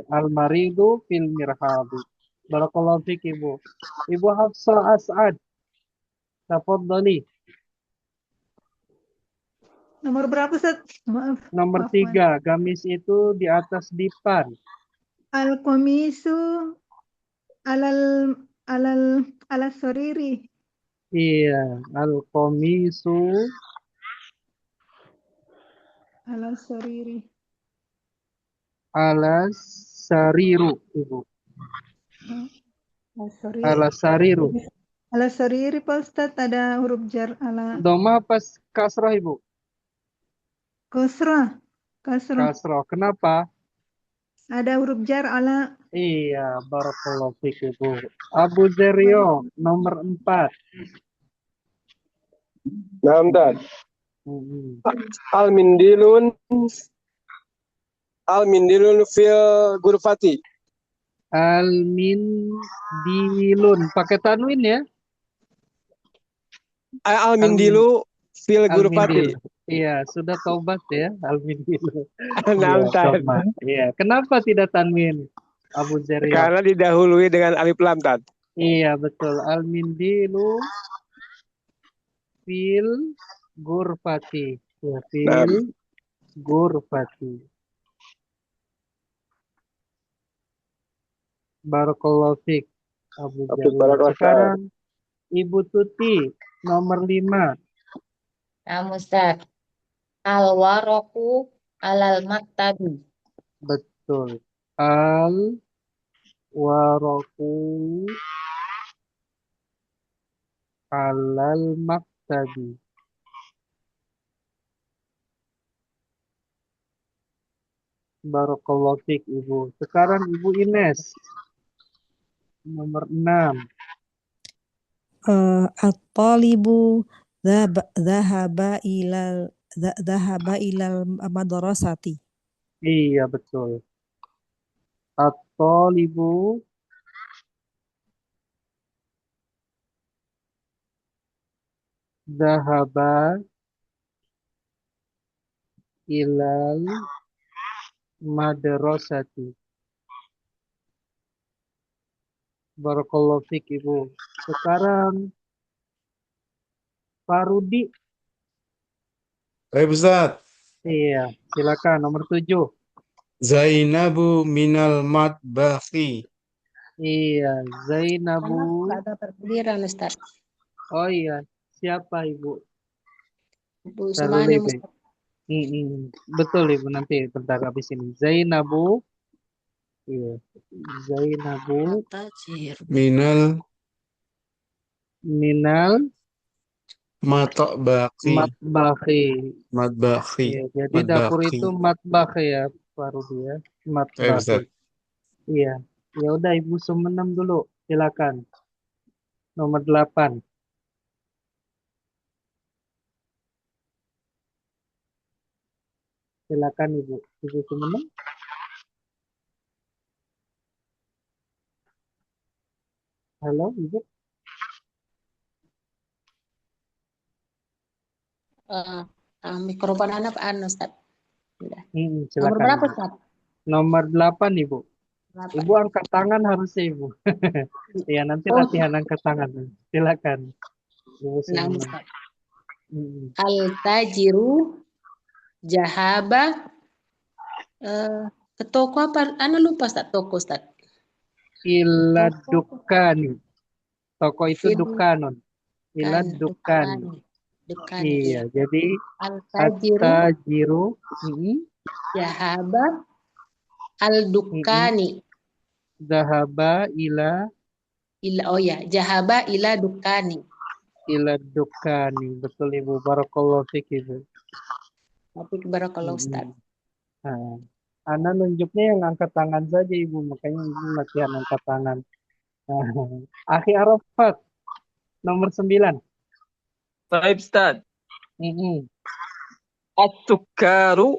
al-maridu fil mirhadi. Barakallahu fiik Ibu. Ibu Hafsah As'ad. Tafadhali. Nomor berapa, Ustaz? Maaf. Nomor Afwan. 3, gamis itu di atas dipan. Al-qamisu alal soriri. Iya, al-qamisu Alal soriri. Ala sariru, Ibu. Sorry. Ala sariru. Ala soriri Pak Ustadz ada huruf jar ala Doma apa kasroh, Ibu? kasrah. Kasrah. Kasroh. Kenapa? Ada huruf jar ala Iya, barakallahu fiik, Ibu. Abu Zerio, nomor 4. Nah, Ustaz. Mm-mm. Al-mindilun fil gurfati. Al-mindilun. Pakai tanwin ya? Al-mindilu fil gurfati. Al-mindil. Iya, sudah taubat ya, al-mindilu. Nah, Iya, Ustaz. Doma. Iya, kenapa tidak tanwin? Abu Zerio. Karena didahului dengan alif lam, Ustaz. Iya, betul. Al-mindilu fil gurfati. Ya, Nah, fil gurfati. Barakallahu fiik, Abu Zerio. Sekarang Ibu Tuti, nomor 5. Nah, Ustaz. Al-waroku alal maktabi. Betul. Al-waraku alal maktabi. Barakallahu fiik, Ibu. Sekarang Ibu Ines, nomor 6. At-talibu dhahaba ilal madrasati. Iya, betul. At-talibu dhahaba ilal madrasati. Barakallahu fiik, Ibu. Sekarang Farudi. Baik, Ustaz. Iya, silakan nomor 7. Zainabu minal matbakhi. Iya, Zainabu. Ada tergiliran, Ustaz. Oh iya, siapa Ibu? Bu Taruh Sumana, Lebe. Betul Ibu, nanti bentar habis ini. Zainabu. Iya, Zainabu Minal minal matbakhi. matbakhi. Iya, jadi dapur itu matbakhi ya, Farudi ya. Baik, Matbakhi. Ustaz. Iya. Ya udah Ibu Sumenem dulu, silakan. Nomor 8. Silakan Ibu. Ibu Sumenem. Halo, Ibu. Mikrofon anak Ustaz. Nomor Silakan berapa, Ibu. Ustaz? Nomor 8 Ibu. 8. Ibu angkat tangan harusnya Ibu. Ya nanti latihan angkat tangan. Silakan. Ibu Nah, Sumenem. Ustaz. Al-tajiru jahaba ke toko apa? Ana lupa Ustaz, toko Ustaz. Ila dukani. Toko itu Fil- dukanun. Ila dukani. Iya, jadi Al-tajiru at-tajiru jahaba al-dukani. dhahaba ila Jahaba ila dukani. dukani. Betul Ibu. Barakallahu fiik Ibu. Tapi barakallahu Ustaz. Nah, Ana nunjuknya yang angkat tangan saja Ibu, makanya Ibu latihan angkat tangan. Akhi Arafat, nomor 9. Baik, Ustaz. As-sukaru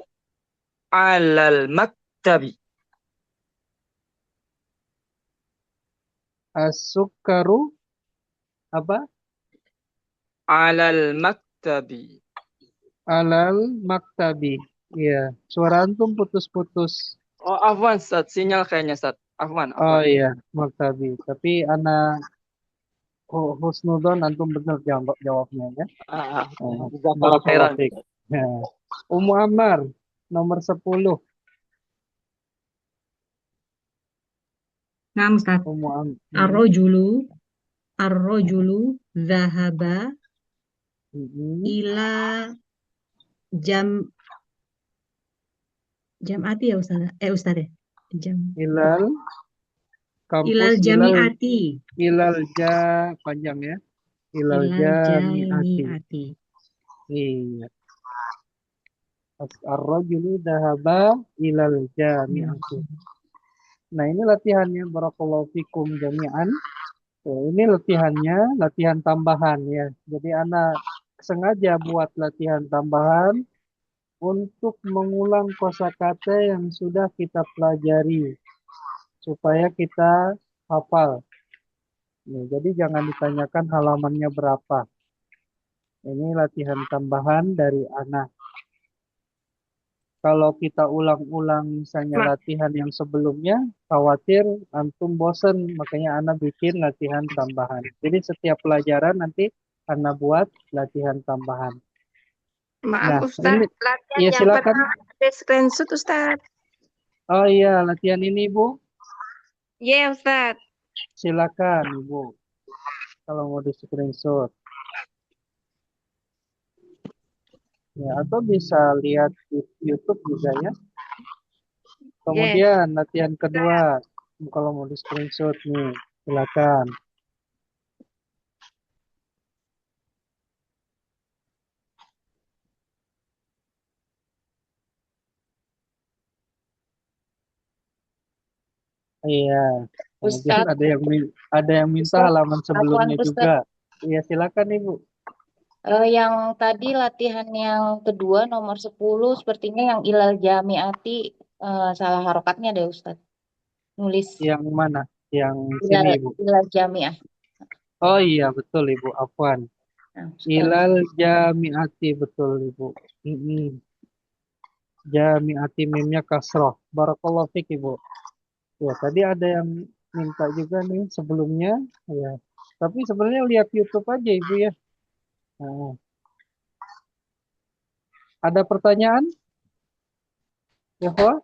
alal maktabi. As-sukaru apa? Alal maktabi. Alal maktabi. Iya, suara antum putus-putus. Oh, afwan, Ustaz. Sinyal kayaknya, Ustaz. Afwan. Oh iya, maktabi. Tapi ana husnudon antum benar jawabnya ya. Jazakallah khairan. Nah, Ummu Ammar, nomor 10. Nah, Ustaz. Ummu Ammar. Ar-rajulu zahaba ila Jam'ati ya Ustaz. Ustaz ya. Jam. Ilal kampus Ilal jami'ati. ilal panjang ya. Ilal Ilal jami'ati. jami'ati. Iya. Ar-rajulu dhahaba ilal jami'ati. Nah, ini latihannya barakallahu fikum jami'an. Ini latihannya, latihan tambahan ya. Jadi anak sengaja buat latihan tambahan untuk mengulang kosakata yang sudah kita pelajari supaya kita hafal. Nih, jadi jangan ditanyakan halamannya berapa. Ini latihan tambahan dari anak. Kalau kita ulang-ulang misalnya latihan yang sebelumnya, khawatir antum bosen, makanya anak bikin latihan tambahan. Jadi setiap pelajaran nanti anak buat latihan tambahan. Maaf Nah, Ustaz, ini latihan ya yang silakan. pernah ada screenshot Ustaz. Oh iya, latihan ini Ibu, Iya Ustaz. silakan Ibu. Kalau mau di screenshot. Ya, atau bisa lihat di YouTube juga ya. Kemudian latihan kedua, kalau mau di screenshot nih, silakan. Iya, kemudian Ustadz, ada yang minta Ustadz, halaman Afwan sebelumnya Ustadz, juga. Iya, silakan Ibu. Yang tadi latihan yang kedua nomor 10 sepertinya yang ilal jamiati salah harokatnya deh Ustadz. Nulis Yang mana? Yang ilal, sini Ibu. ilal jamiah. Oh iya, betul Ibu, afwan. Nah, Ustadz. Ilal jamiati, betul Ibu. Jamiati mimnya kasroh. Barakallahu fik Ibu. Ya, tadi ada yang minta juga nih sebelumnya. Ya. Tapi sebenarnya lihat YouTube aja Ibu ya. Nah. Ada pertanyaan? Ya, Pak?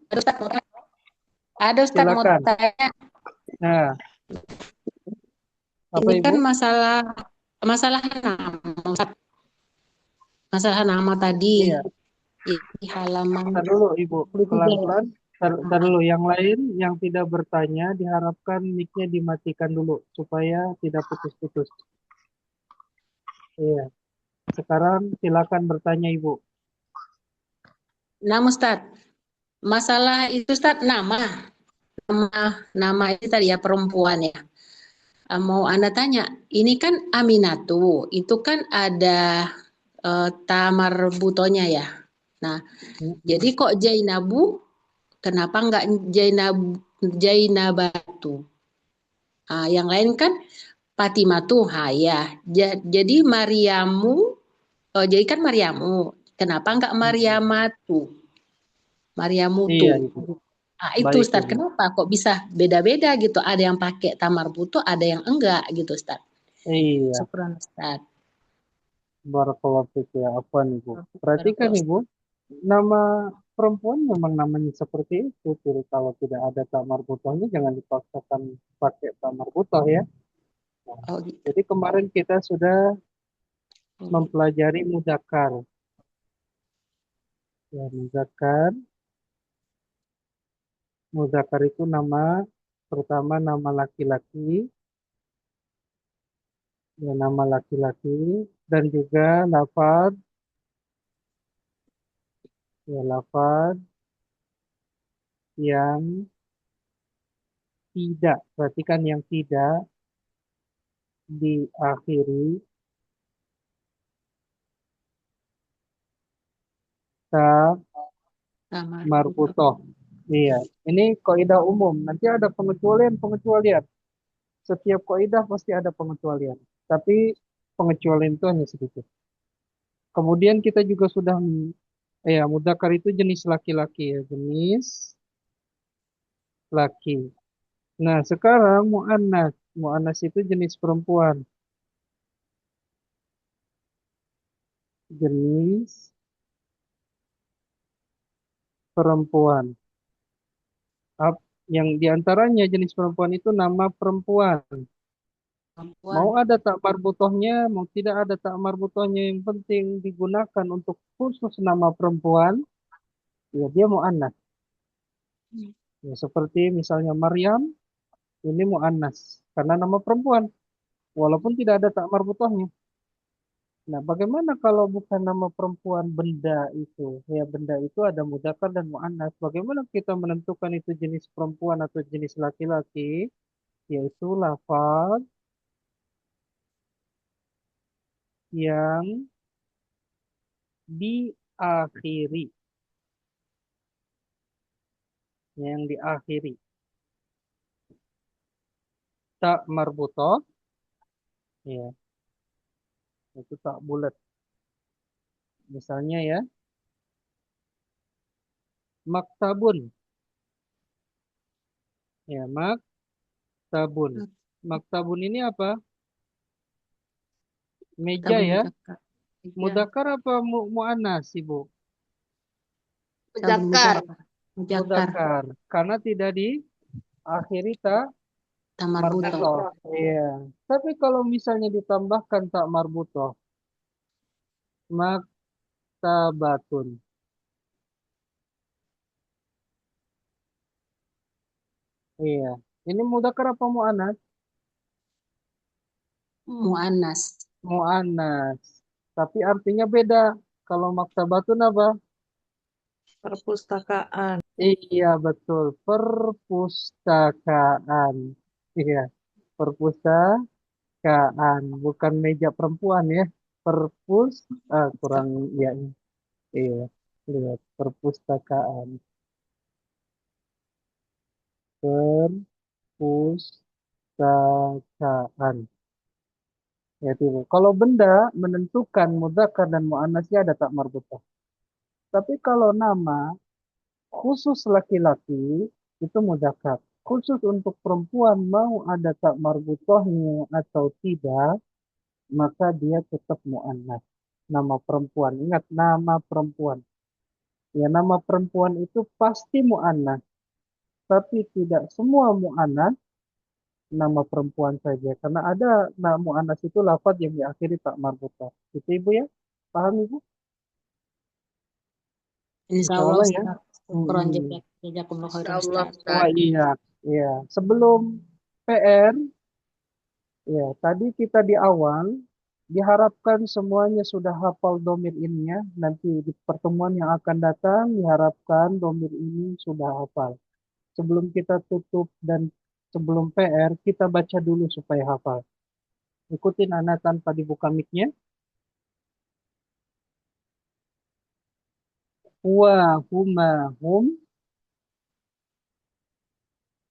Ada Ustadz mau Silakan. tanya. Nah, apa Ini Ibu? kan masalah nama Ustadz. Masalah nama tadi. Iya. Di halaman. Ntar dulu Ibu, pelan-pelan. Ntar dulu, yang lain yang tidak bertanya diharapkan mic-nya dimatikan dulu supaya tidak putus-putus. Iya. Sekarang silakan bertanya Ibu. Nah, Ustadz, masalah itu Ustadz nama itu tadi ya perempuan ya. Mau Anda tanya, ini kan Aminatu, itu kan ada tamar butonya ya. Nah, jadi kok Jainabu, kenapa enggak Jainabatu? Yang lain kan Fatimatu, ya. Jadi Mariamu, jadi kan Mariamu. Kenapa enggak Mariamatu? Mariamutu. Iya, Ibu. Itu Baik, Ustadz, Ibu. kenapa kok bisa beda-beda gitu? Ada yang pakai tamar butuh, ada yang enggak gitu Ustadz. Iya. Syukran Ustadz. Barakallahu fiik ya, afwan Ibu. Perhatikan Ibu, nama perempuan memang namanya seperti itu. Jadi kalau tidak ada tamar butohnya jangan dipaksakan pakai tamar butoh ya. Nah, jadi kemarin kita sudah mempelajari mudzakkar. Ya, mudzakkar. Mudzakkar itu pertama nama laki-laki. Ya, nama laki-laki dan juga lafaz. Ya, lafaz yang tidak, perhatikan yang tidak diakhiri ta marbutoh. Iya, ini kaidah umum. Nanti ada pengecualian. Setiap kaidah pasti ada pengecualian. Tapi pengecualian itu hanya sedikit. Kemudian kita juga sudah mudzakkar itu jenis laki-laki ya, jenis laki. Nah, sekarang mu'annas. Mu'annas itu jenis perempuan. Jenis perempuan. Yang diantaranya jenis perempuan itu nama perempuan. Mau ada tak marbutohnya, mau tidak ada tak marbutohnya, yang penting digunakan untuk khusus nama perempuan, ya dia mu'annas. Ya, seperti misalnya Maryam, ini mu'annas karena nama perempuan, walaupun tidak ada tak marbutohnya. Nah, bagaimana kalau bukan nama perempuan benda itu? Ya, benda itu ada mudzakkar dan mu'annas. Bagaimana kita menentukan itu jenis perempuan atau jenis laki-laki? Yaitu lafaz yang diakhiri, yang diakhiri tak marbutoh, ya, itu tak bulat. Misalnya ya, maktabun, ya, maktabun. Maktabun ini apa? Meja Tabun ya. muzakkar. Meja. Mudzakkar apa mu'annas, Ibu? Tabun Muzakkar. muzakkar. Mudzakkar. Karena tidak diakhiri tak Tak marbutoh. marbutoh. Iya. Tapi kalau misalnya ditambahkan tak marbutoh, maktabatun. Iya. Ini mudzakkar apa mu'annas? Muannas. Mu'annas. Tapi artinya beda. Kalau maktabatun apa? Perpustakaan. Iya, betul. Perpustakaan. Iya. Perpustakaan. Bukan meja perempuan ya. Kurang ya. Iya. Lihat. Perpustakaan. Perpustakaan. Ya, itu. Kalau benda menentukan mudzakkar dan muannasnya ada tak marbutah. Tapi kalau nama khusus laki-laki itu mudzakkar. Khusus untuk perempuan mau ada tak marbutahnya atau tidak, maka dia tetap muannas. Nama perempuan. Ingat nama perempuan. Ya, nama perempuan itu pasti muannas, tapi tidak semua muannas nama perempuan saja. Karena ada nama muannas itu lafaz yang diakhiri tak marbutah. Itu Ibu ya? Paham Ibu? Insya Insya Allah Allah ya. Ustaz. Syukron jazakumullah khairan Insyaallah, Ustaz. Wah Ustaz. iya, iya. Sebelum PR, ya tadi kita di awal diharapkan semuanya sudah hafal domir ininya. Nanti di pertemuan yang akan datang diharapkan domir ini sudah hafal. Sebelum kita tutup dan sebelum PR, kita baca dulu supaya hafal. Ikutin Ana tanpa dibuka mic-nya. Huwa, huma, hum,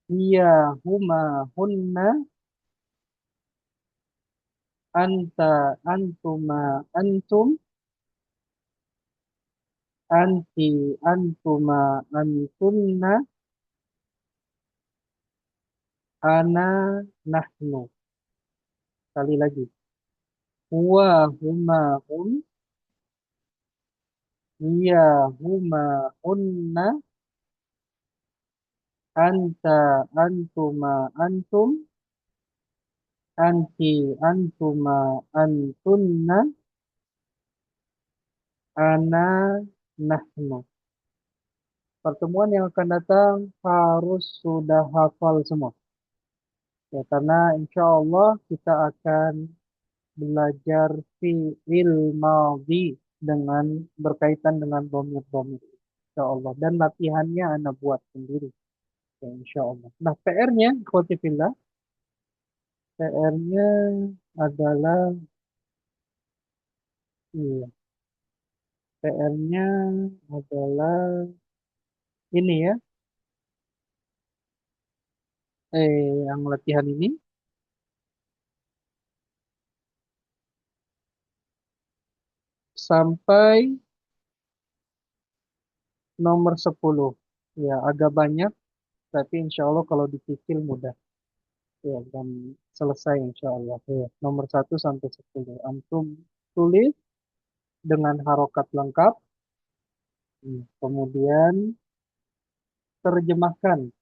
hiya, huma, hunna, anta, antuma, antum, anti, antuma, antunna, ana, nahnu. Sekali lagi. Huwa, huma, hum, hiya, huma, hunna, anta, antuma, antum, anti, antuma, antunna, ana, nahnu. Pertemuan yang akan datang harus sudah hafal semua. Ya, karena insya Allah kita akan belajar fi'il madhi dengan berkaitan dengan dhamir-dhamir. Insya Allah. Dan latihannya Anda buat sendiri. Ya, insya Allah. Nah, PR-nya, khotifillah, PR-nya adalah, iya, PR-nya adalah ini ya, yang latihan ini. Sampai nomor 10. Ya, agak banyak, tapi insya Allah kalau dicicil mudah. Ya, dan selesai insya Allah. Ya, nomor 1 sampai 10. Antum tulis dengan harokat lengkap. Kemudian terjemahkan.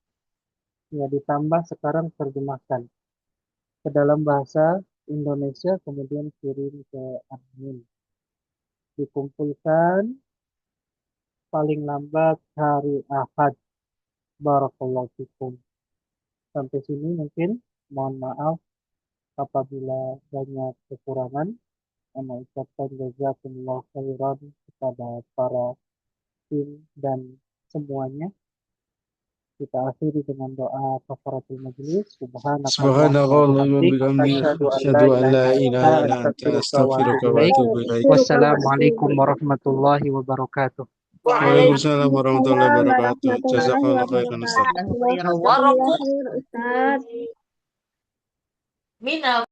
Ya, ditambah sekarang terjemahkan ke dalam bahasa Indonesia, kemudian kirim ke admin. Dikumpulkan paling lambat hari Ahad. Barakallahu fikum. Sampai sini mungkin mohon maaf apabila banyak kekurangan. Ana ucapkan jazakumullah khairan kepada para tim dan semuanya. Kita akhiri dengan doa kafaratul majlis. Subhanallah wa bihamdihi asyhadu an la ilaha illa anta astaghfiruka wa atubu ilaik. Wassalamualaikum warahmatullahi wabarakatuh. Waalaikumsalam warahmatullahi wabarakatuh. Jazakallahu khairan Ustaz. Jazakallahu khair, Ustaz. Mina